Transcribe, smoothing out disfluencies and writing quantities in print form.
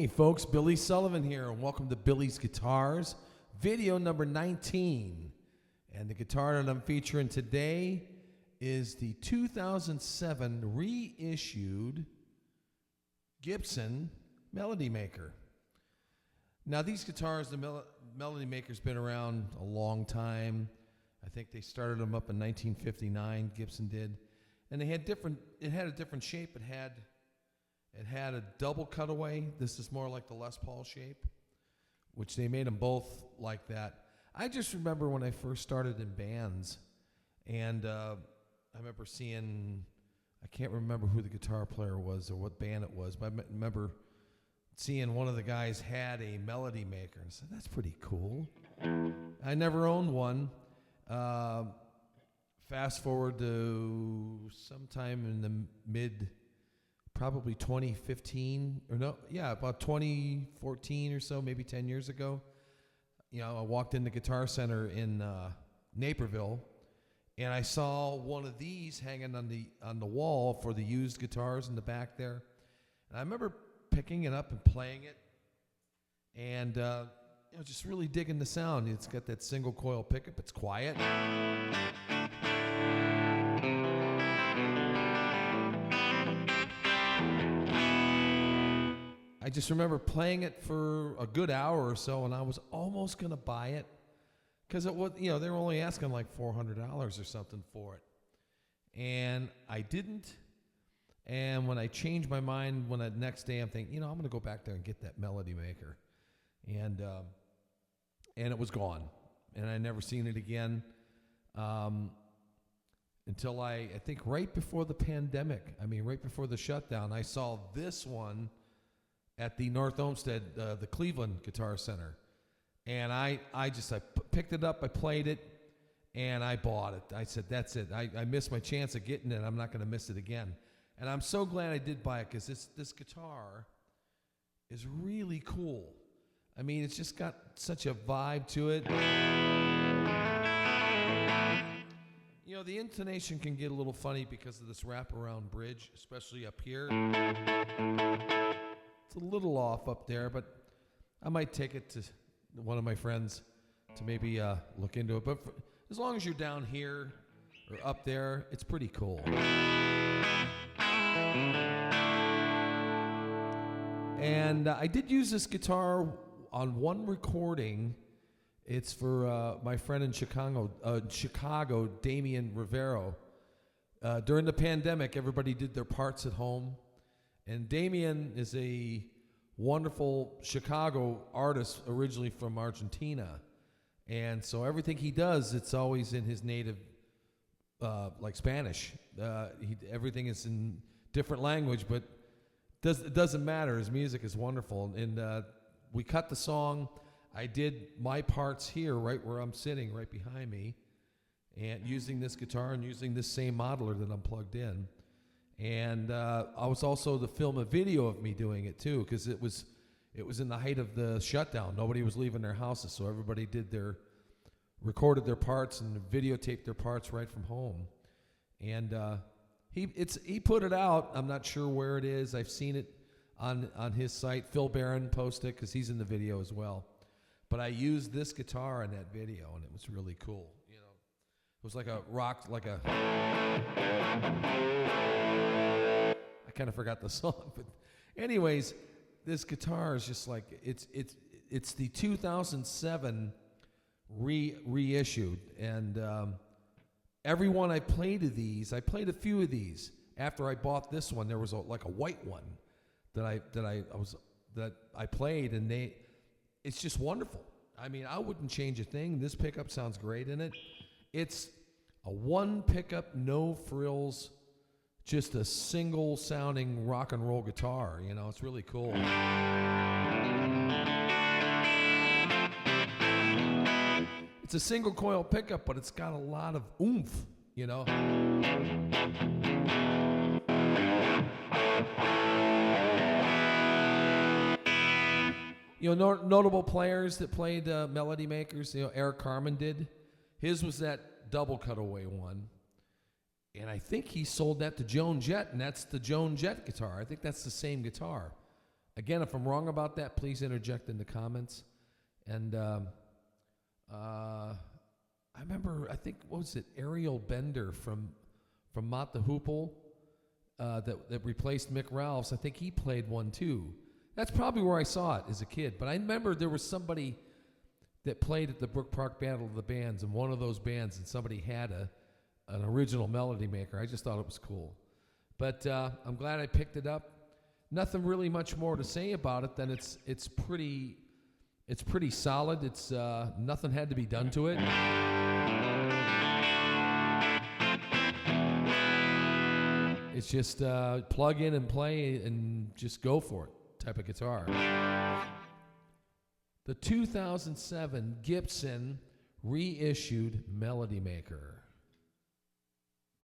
Hey folks, Billy Sullivan here, and welcome to Billy's Guitars, video number 19. And the guitar that I'm featuring today is the 2007 reissued Gibson Melody Maker. Now these guitars, the Melody Maker's been around a long time. I think they started them up in 1959, Gibson did. And they had it had a different shape. It had a double cutaway. This is more like the Les Paul shape, which they made them both like that. I just remember when I first started in bands, and I remember seeing, I can't remember who the guitar player was or what band it was, but I remember seeing one of the guys had a Melody Maker. I said, that's pretty cool. I never owned one. Fast forward to sometime in the probably 2015, or no, yeah, about 2014 or so, maybe 10 years ago. You know, I walked in the Guitar Center in Naperville, and I saw one of these hanging on the wall for the used guitars in the back there. And I remember picking it up and playing it, and just really digging the sound. It's got that single coil pickup. It's quiet. I just remember playing it for a good hour or so, and I was almost going to buy it because it was, they were only asking like $400 or something for it. And I didn't. And when I changed my mind, when the next day I'm thinking, I'm going to go back there and get that Melody Maker. And it was gone. And I never seen it again until I think right before the pandemic. Right before the shutdown, I saw this one at the North Olmsted, the Cleveland Guitar Center. And I picked it up, I played it, and I bought it. I said, that's it. I missed my chance of getting it. I'm not going to miss it again. And I'm so glad I did buy it because this guitar is really cool. It's just got such a vibe to it. The intonation can get a little funny because of this wraparound bridge, especially up here. It's a little off up there, but I might take it to one of my friends to maybe look into it. But as long as you're down here or up there, it's pretty cool. And I did use this guitar on one recording. It's for my friend in Chicago, Damian Rivero. During the pandemic, everybody did their parts at home. And Damian is a wonderful Chicago artist, originally from Argentina. And so everything he does, it's always in his native, like Spanish. Everything is in different language, but it doesn't matter. His music is wonderful. And we cut the song. I did my parts here, right where I'm sitting, right behind me, and using this guitar and using this same modeler that I'm plugged in. And I was also to film a video of me doing it too, because it was in the height of the shutdown. Nobody was leaving their houses, so everybody recorded their parts and videotaped their parts right from home. And he put it out. I'm not sure where it is. I've seen it on his site. Phil Barron posted it because he's in the video as well. But I used this guitar in that video, and it was really cool. It was like a rock, like a. I kind of forgot the song, but anyways, this guitar is just like it's the 2007 reissued, and every one I played of these, I played a few of these after I bought this one. There was like a white one that I played, and it's just wonderful. I wouldn't change a thing. This pickup sounds great in it. It's a one pickup, no frills, just a single sounding rock and roll guitar. It's really cool. It's a single coil pickup, but it's got a lot of oomph, Notable players that played Melody Makers, Eric Carmen did. His was that double cutaway one. And I think he sold that to Joan Jett, and that's the Joan Jett guitar. I think that's the same guitar. Again, if I'm wrong about that, please interject in the comments. And I remember, I think, what was it, Ariel Bender from Mott the Hoople that replaced Mick Ralphs. I think he played one too. That's probably where I saw it as a kid. But I remember there was somebody that played at the Brook Park Battle of the Bands in one of those bands, and somebody had an original melody maker. I just thought it was cool. But I'm glad I picked it up. Nothing really much more to say about it than it's pretty solid. It's nothing had to be done to it. It's just plug in and play and just go for it type of guitar. The 2007 Gibson reissued Melody Maker.